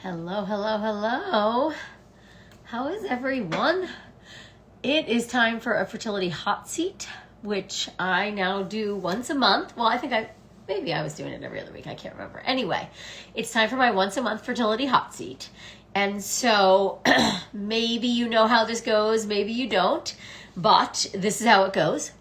Hello, hello, hello. How is everyone? It is time for a fertility hot seat, which I now do once a month. Well, maybe I was doing it every other week. I can't remember. Anyway, it's time for my once a month fertility hot seat. And so maybe you know how this goes, maybe you don't, but this is how it goes.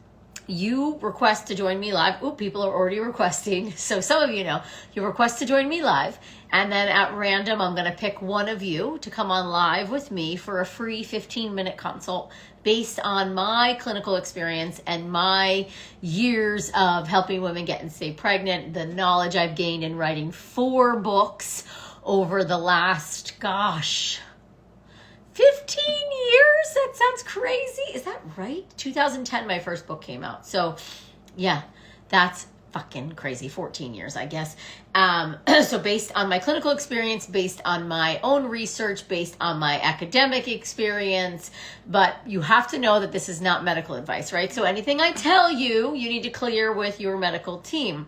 You request to join me live. Ooh, people are already requesting. So some of you know, you request to join me live. And then at random, I'm going to pick one of you to come on live with me for a free 15-minute consult based on my clinical experience and my years of helping women get and stay pregnant, the knowledge I've gained in writing 4 books over the last, 15 years? That sounds crazy. Is that right? 2010, my first book came out. So yeah, that's fucking crazy. 14 years, I guess. So based on my clinical experience, based on my own research, based on my academic experience, but you have to know that this is not medical advice, right? So anything I tell you, you need to clear with your medical team.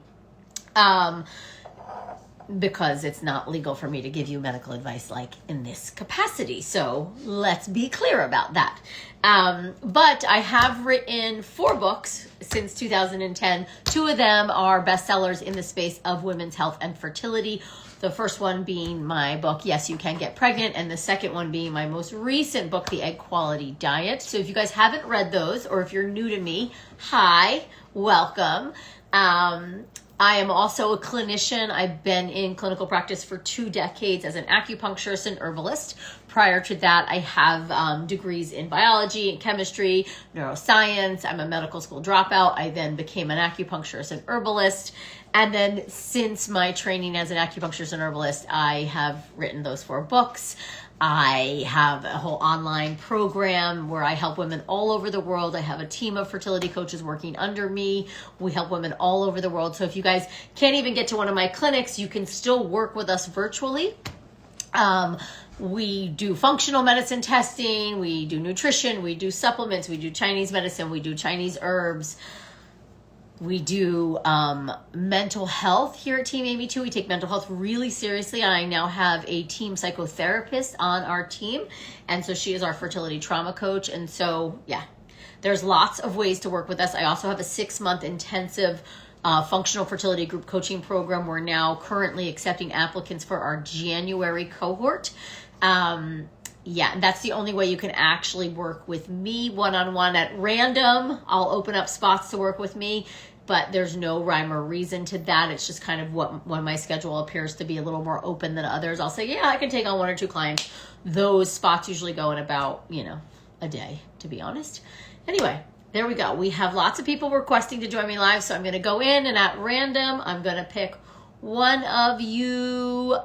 Because it's not legal for me to give you medical advice like in this capacity. So let's be clear about that. But I have written 4 books since 2010. 2 of them are bestsellers in the space of women's health and fertility. The first one being my book, Yes, You Can Get Pregnant, and the second one being my most recent book, The Egg Quality Diet. So if you guys haven't read those, or if you're new to me, hi, welcome. I am also a clinician. I've been in clinical practice for 2 decades as an acupuncturist and herbalist. Prior to that, I have degrees in biology and chemistry, neuroscience. I'm a medical school dropout. I then became an acupuncturist and herbalist. And then since my training as an acupuncturist and herbalist, I have written those 4 books. I have a whole online program where I help women all over the world. I have a team of fertility coaches working under me. We help women all over the world. So if you guys can't even get to one of my clinics, you can still work with us virtually. We do functional medicine testing. We do nutrition. We do supplements. We do Chinese medicine. We do Chinese herbs. We do mental health here at Team Amy too. We take mental health really seriously. I now have a team psychotherapist on our team. And so she is our fertility trauma coach. And so, yeah, there's lots of ways to work with us. I also have a 6-month intensive functional fertility group coaching program. We're now currently accepting applicants for our January cohort. Yeah, and that's the only way you can actually work with me one-on-one at random. I'll open up spots to work with me, but there's no rhyme or reason to that. It's just kind of when my schedule appears to be a little more open than others, I'll say, yeah, I can take on 1 or 2 clients. Those spots usually go in about, a day, to be honest. Anyway, there we go. We have lots of people requesting to join me live, so I'm going to go in and at random, I'm going to pick one of you.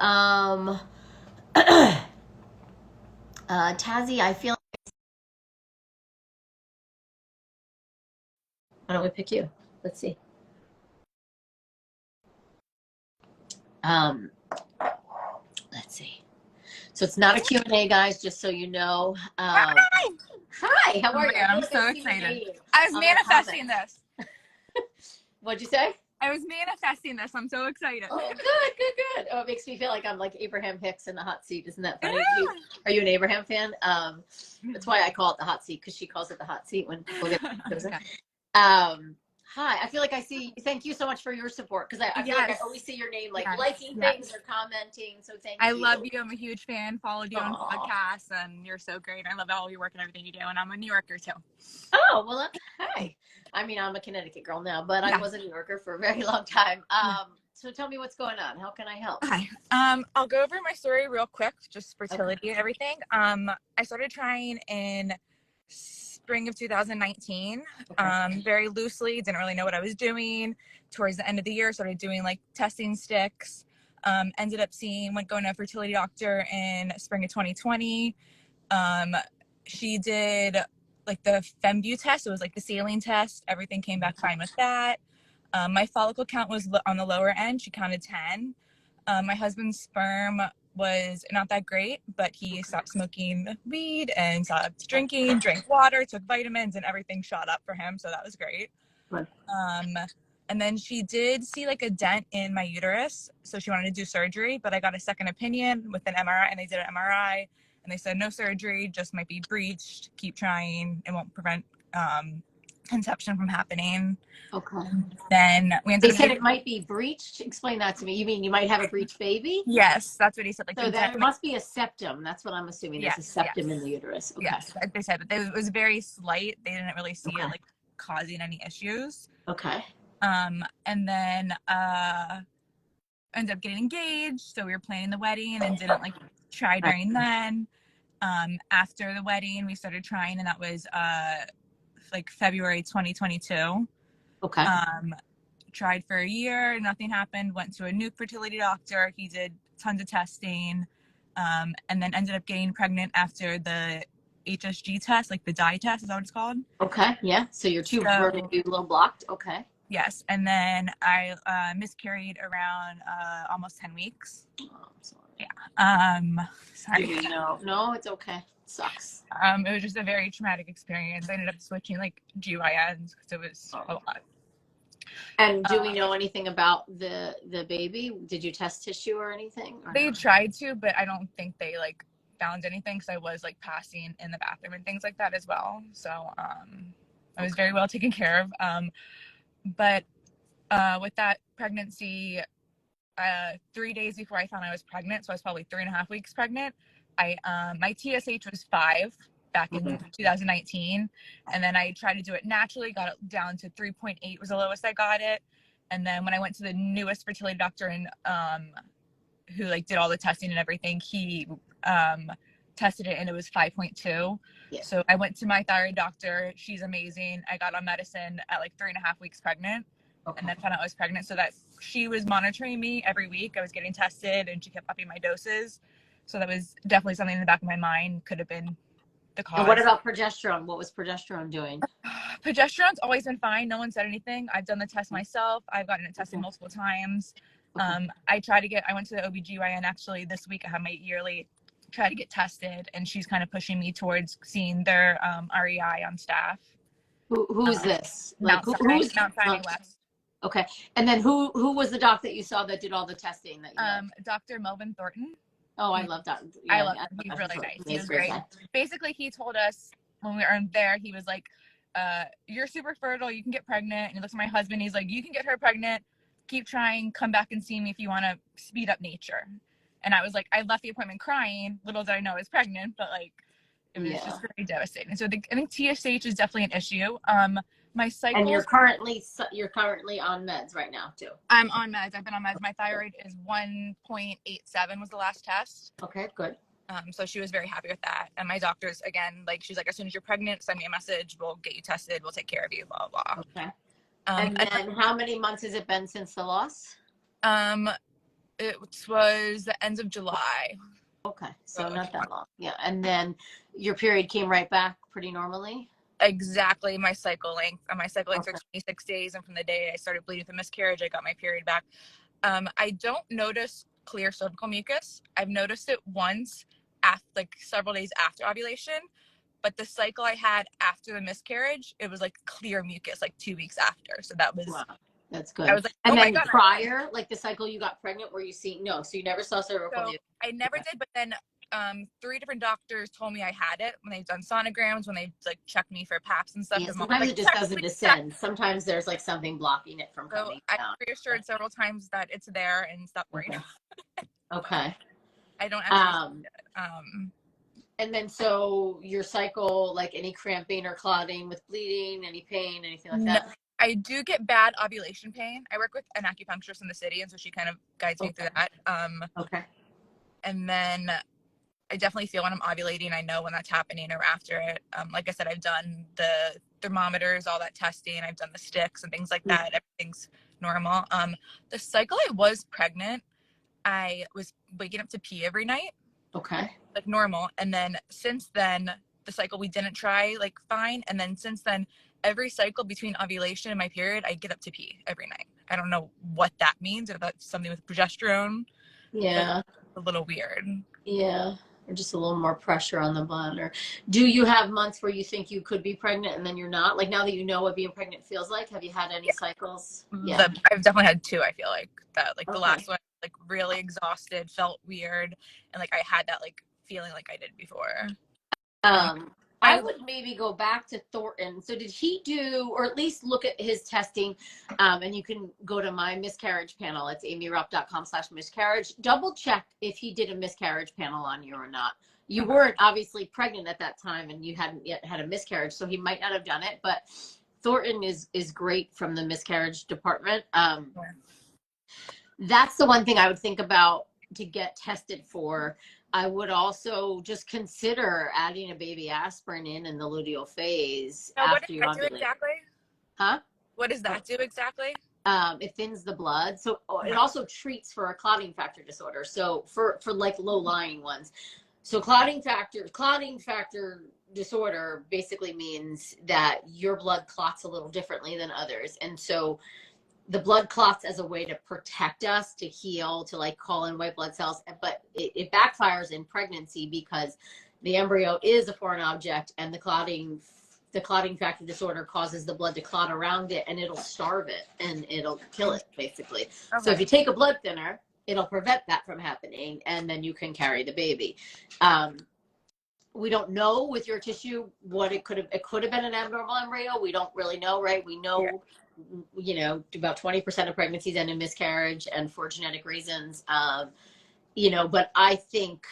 Tazzy, I feel like, why don't we pick you? Let's see. Let's see. So it's not a Q&A, guys, just so you know. Hi, how are you? I'm so excited. I was manifesting this. What'd you say? I was manifesting this. I'm so excited. Oh, good. Oh, it makes me feel like I'm like Abraham Hicks in the hot seat. Isn't that funny? Yeah. Are you an Abraham fan? That's why I call it the hot seat, because she calls it the hot seat when people get Okay. Hi, I feel like I see, thank you so much for your support, because I feel like I always see your name liking things or commenting, so thank you. I love you. I'm a huge fan. Followed you on podcasts, and you're so great. I love all your work and everything you do, and I'm a New Yorker too. Oh, well, hi. I mean, I'm a Connecticut girl now, but I was a New Yorker for a very long time. So tell me what's going on. How can I help? Hi. I'll go over my story real quick, just fertility and everything. I started trying in spring of 2019, very loosely, didn't really know what I was doing. Towards the end of the year, started doing like testing sticks, ended up going to a fertility doctor in spring of 2020. She did like the FemView test. It was like the saline test. Everything came back fine with that. My follicle count was on the lower end. She counted 10. My husband's sperm was not that great, but he stopped smoking weed and stopped drinking, drank water, took vitamins, and everything shot up for him. So that was great. And then she did see like a dent in my uterus, so she wanted to do surgery, but I got a second opinion with an MRI, and they did an MRI, and they said no surgery, just might be breached, keep trying, it won't prevent conception from happening. Okay. Then we ended They up said getting, it might be breached. Explain that to me. You mean you might have a breached baby? yes, that's what he said, like So the there dent, must be a septum. That's what I'm assuming. There's a yes, septum in the uterus. Okay. yes, they said, but it was very slight, they didn't really see Okay. it like causing any issues. Okay. And then ended up getting engaged, so we were planning the wedding and didn't like try during then. After the wedding we started trying, and that was like February 2022. Okay. Tried for a year, nothing happened, went to a new fertility doctor, he did tons of testing, and then ended up getting pregnant after the HSG test, like the dye test, is that what it's called? Okay. Yeah. So your tubes were maybe a little blocked. Okay. Yes, and then I miscarried around almost 10 weeks. Oh, I'm sorry. Yeah. Sorry. No, it's okay. It sucks. It was just a very traumatic experience. I ended up switching like GYNs because it was a lot. And do we know anything about the baby? Did you test tissue or anything? They tried to, but I don't think they like found anything because I was like passing in the bathroom and things like that as well. So I was very well taken care of. But with that pregnancy, 3 days before I found I was pregnant, so I was probably 3.5 weeks pregnant, I my TSH was 5 back in 2019, and then I tried to do it naturally, got it down to 3.8 was the lowest I got it. And then when I went to the newest fertility doctor and who like did all the testing and everything, he tested it and it was 5.2. Yeah. So I went to my thyroid doctor, she's amazing, I got on medicine at like 3.5 weeks pregnant. Okay. And then found out I was pregnant, so that she was monitoring me every week. I was getting tested and she kept upping my doses, so that was definitely something in the back of my mind, could have been the cause. And what about progesterone? What was progesterone doing? Progesterone's always been fine, no one said anything. I've done the test myself, I've gotten it tested multiple times. I went to the OBGYN actually this week. I have my yearly, try to get tested, and she's kind of pushing me towards seeing their REI on staff. Who's this? Like Mount Sinai West. Okay. And then who was the doc that you saw that did all the testing that you Dr. Melvin Thornton. Oh, I love that. Yeah, I love him. He's really nice. He was great. Basically, he told us when we were there, he was like, you're super fertile, you can get pregnant. And he looks at my husband, he's like, you can get her pregnant, keep trying, come back and see me if you want to speed up nature. And I was like, I left the appointment crying, little did I know I was pregnant, but like it was just very devastating. So I think TSH is definitely an issue. My cycle. And you're currently on meds right now too. I'm on meds. I've been on meds. My thyroid is 1.87 was the last test. Okay, good. So she was very happy with that. And my doctor's again, like she's like, as soon as you're pregnant, send me a message. We'll get you tested. We'll take care of you. Blah blah. Okay. And then how many months has it been since the loss? It was the end of July. Okay, so not that long. Yeah, and then your period came right back pretty normally? Exactly. My cycle length took 26 days, and from the day I started bleeding with a miscarriage, I got my period back. I don't notice clear cervical mucus. I've noticed it once like several days after ovulation, but the cycle I had after the miscarriage, it was like clear mucus like 2 weeks after. So that was That's good. I was like, and then prior, like the cycle you got pregnant, were you seeing? No, so you never saw cervical mucus. I never did, but then 3 different doctors told me I had it when they've done sonograms, when they like checked me for PAPs and stuff. Yeah, sometimes it just doesn't descend. Sometimes there's like something blocking it from coming down. I reassured several times that it's there and stop worrying. Okay. I don't actually and then so your cycle, like any cramping or clotting with bleeding, any pain, anything like that? I do get bad ovulation pain. I work with an acupuncturist in the city, and so she kind of guides me through that. Okay. And then I definitely feel when I'm ovulating, I know when that's happening or after it. Like I said, I've done the thermometers, all that testing. I've done the sticks and things like that. Everything's normal. The cycle I was pregnant, I was waking up to pee every night. Okay. Like normal. And then since then, the cycle we didn't try like fine. And then since then, every cycle between ovulation and my period, I get up to pee every night. I don't know what that means, if that's something with progesterone. Yeah. A little weird. Yeah. or just a little more pressure on the bladder. Do you have months where you think you could be pregnant and then you're not? Like now that you know what being pregnant feels like, have you had any cycles? Yeah. I've definitely had two. I feel like that, like the Okay. last one, like really exhausted, felt weird, and like I had that like feeling like I did before. Um, Um, I I would maybe go back to Thornton. So did he do, or at least look at his testing? And you can go to my miscarriage panel. It's amyrupp.com/miscarriage. Double check if he did a miscarriage panel on you or not. You weren't obviously pregnant at that time and you hadn't yet had a miscarriage, so he might not have done it, but Thornton is great from the miscarriage department. That's the one thing I would think about to get tested for. I would also just consider adding a baby aspirin in the luteal phase now, what after does you that do ovulate. exactly? Huh? What does that do exactly? It thins the blood. So it also treats for a clotting factor disorder. So for like low lying ones. So clotting factor disorder basically means that your blood clots a little differently than others. And so the blood clots as a way to protect us, to heal, to like call in white blood cells, but it backfires in pregnancy because the embryo is a foreign object, and the clotting factor disorder causes the blood to clot around it, and it'll starve it and it'll kill it basically. Okay. So if you take a blood thinner, it'll prevent that from happening, and then you can carry the baby. We don't know with your tissue what it could have been an abnormal embryo. We don't really know, right? We know, you know, about 20% of pregnancies end in miscarriage and for genetic reasons. You know, but I think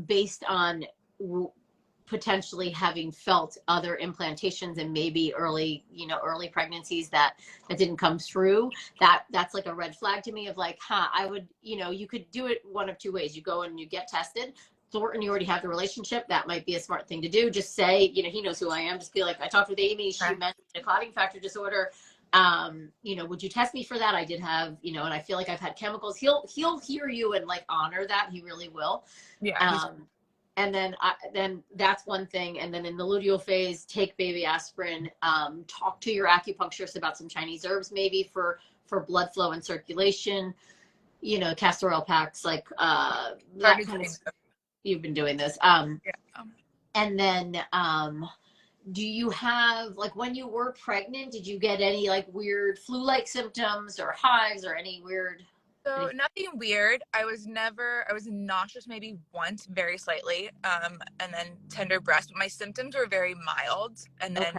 based on potentially having felt other implantations and maybe early pregnancies that didn't come through, that's like a red flag to me of like, I would, you know, you could do it one of two ways. You go and you get tested. Thornton, you already have the relationship. That might be a smart thing to do. Just say, you know, he knows who I am. Just be like, I talked with Amy. She mentioned a clotting factor disorder. You know, would you test me for that? I did have, you know, and I feel like I've had chemicals. He'll hear you and like honor that. He really will. Yeah. And then that's one thing. And then in the luteal phase, take baby aspirin. Talk to your acupuncturist about some Chinese herbs, maybe for blood flow and circulation. You know, castor oil packs, like that kind of stuff. You've been doing this. And then do you have, like, when you were pregnant, did you get any like weird flu-like symptoms or hives or any weird? So nothing weird. I was nauseous maybe once, very slightly, and then tender breast. But my symptoms were very mild, and then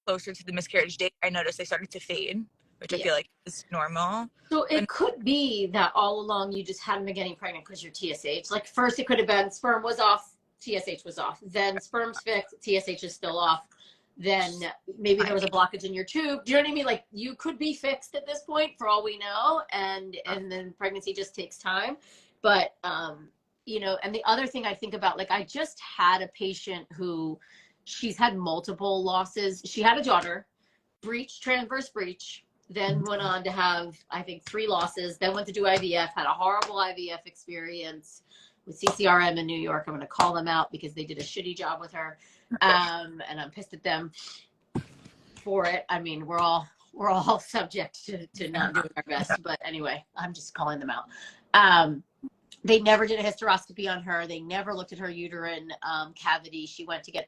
closer to the miscarriage date, I noticed they started to fade, which I feel like is normal. So it could be that all along you just hadn't been getting pregnant because your TSH. Like first it could have been sperm was off, TSH was off. Then sperm's fixed, TSH is still off. Then maybe there was a blockage in your tube. Do you know what I mean? Like you could be fixed at this point for all we know, and then pregnancy just takes time. But you know, and the other thing I think about, like I just had a patient who she's had multiple losses. She had a daughter, transverse breach, then went on to have, I think, 3 losses, then went to do IVF, had a horrible IVF experience with CCRM in New York. I'm going to call them out because they did a shitty job with her. And I'm pissed at them for it. I mean, we're all subject to not doing our best, but anyway, I'm just calling them out. They never did a hysteroscopy on her. They never looked at her uterine cavity. She went to get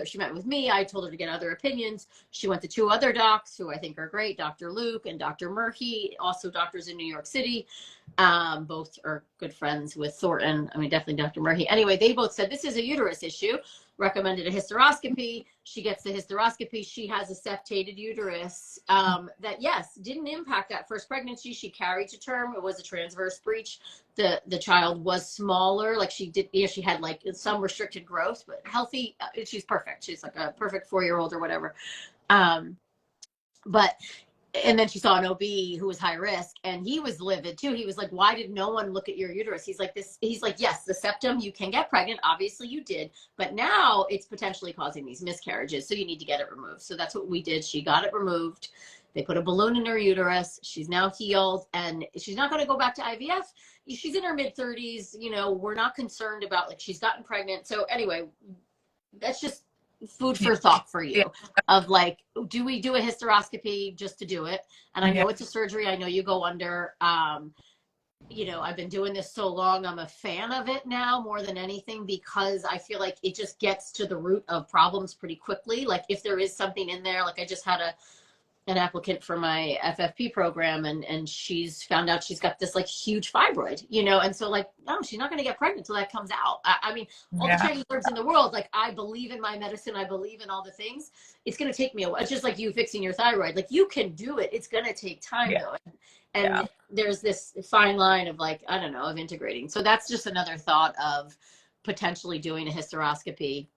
she met with me. I told her to get other opinions. She went to 2 other docs who I think are great, Dr. Luke and Dr. Murphy, also doctors in New York City. Both are good friends with Thornton. I mean, definitely Dr. Murphy. Anyway, they both said this is a uterus issue, recommended a hysteroscopy. She gets the hysteroscopy. She has a septated uterus that, yes, didn't impact that first pregnancy. She carried to term. It was a transverse breach. The child was smaller. Like she did, she had like some restricted growth, but healthy. She's perfect. She's like a perfect 4-year-old or whatever. And then she saw an OB who was high risk, and he was livid too. He was like, why did no one look at your uterus? He's like, yes, the septum, you can get pregnant. Obviously you did, but now it's potentially causing these miscarriages. So you need to get it removed. So that's what we did. She got it removed. They put a balloon in her uterus. She's now healed, and she's not going to go back to IVF. She's in her mid-30s. You know, we're not concerned about, like, she's gotten pregnant. So anyway, that's just food for thought for you of like, do we do a hysteroscopy just to do it? And I know it's a surgery. I know you go under. you know, I've been doing this so long, I'm a fan of it now more than anything, because I feel like it just gets to the root of problems pretty quickly. Like if there is something in there, like I just had an applicant for my FFP program, and she's found out she's got this like huge fibroid, you know, and so like, no, she's not going to get pregnant until that comes out. I mean, all the Yeah. Chinese herbs in the world, like I believe in my medicine, I believe in all the things. It's going to take me a while. It's just like you fixing your thyroid. Like you can do it. It's going to take time Yeah. though. And Yeah. there's this fine line of like, I don't know, of integrating. So that's just another thought of potentially doing a hysteroscopy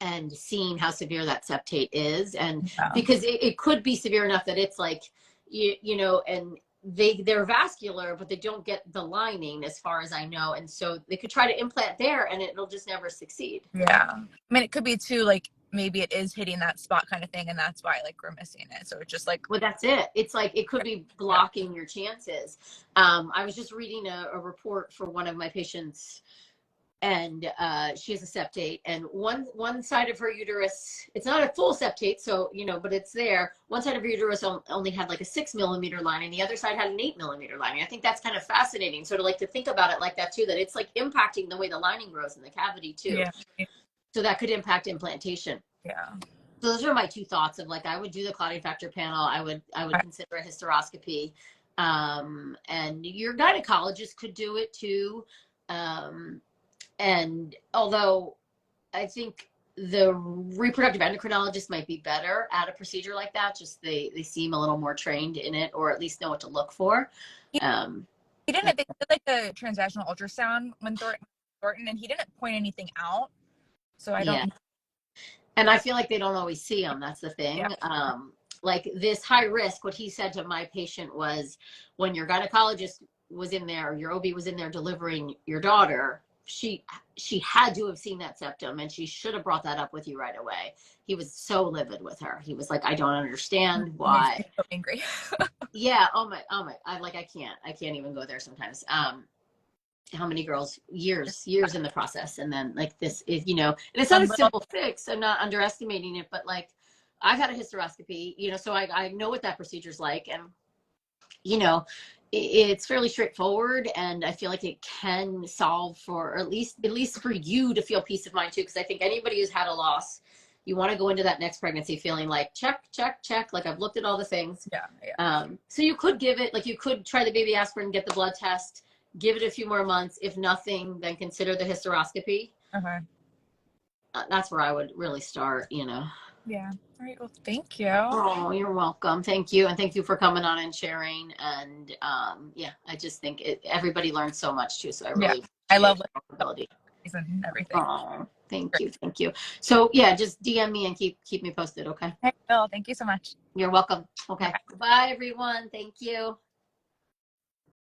and seeing how severe that septate is. And Yeah. because it could be severe enough that it's like, you know, and they're vascular, but they don't get the lining as far as I know. And so they could try to implant there and it'll just never succeed. Yeah. I mean, it could be too, like, maybe it is hitting that spot kind of thing, and that's why, like, we're missing it. So it's just like, Well, that's it. It's like it could be blocking your chances. I was just reading a report for one of my patients, and she has a septate, and one side of her uterus, it's not a full septate, so you know, but it's there. One side of her uterus only had like a 6 millimeter lining, the other side had an 8 millimeter lining. I think that's kind of fascinating. So to think about it like that too, that it's like impacting the way the lining grows in the cavity too. yeah. So that could impact implantation. Yeah. So those are my two thoughts of like, I would do the clotting factor panel. I would consider a hysteroscopy. And your gynecologist could do it too. And although I think the reproductive endocrinologist might be better at a procedure like that, just they seem a little more trained in it, or at least know what to look for. He didn't, they did like a transvaginal ultrasound when Thornton, and he didn't point anything out. So I don't. And I feel like they don't always see them. That's the thing. Yeah. Like this high risk, what he said to my patient was, when your gynecologist was in there, your OB was in there delivering your daughter, she had to have seen that septum, and she should have brought that up with you right away. He was so livid with her. He was like, I don't understand why. So angry. Yeah. Oh my. I can't even go there sometimes. How many girls, years in the process, and then like this is, you know, and it's not a simple fix. I'm not underestimating it, but like I've had a hysteroscopy, you know, so I know what that procedure's like, and you know, it's fairly straightforward, and I feel like it can solve for, or at least for you to feel peace of mind too, because I think anybody who's had a loss, you want to go into that next pregnancy feeling like check, like I've looked at all the things. Yeah. So you could give it, like you could try the baby aspirin, get the blood test, give it a few more months. If nothing, then consider the hysteroscopy. Okay. That's where I would really start, you know. Yeah. All right. Well, thank you. Oh, you're welcome. Thank you. And thank you for coming on and sharing. And yeah, I just think everybody learns so much too. So I really, I love ability and everything. Oh, thank you. So yeah, just DM me and keep me posted. Okay. Hey, Bill, thank you so much. You're welcome. Okay. Bye everyone. Thank you.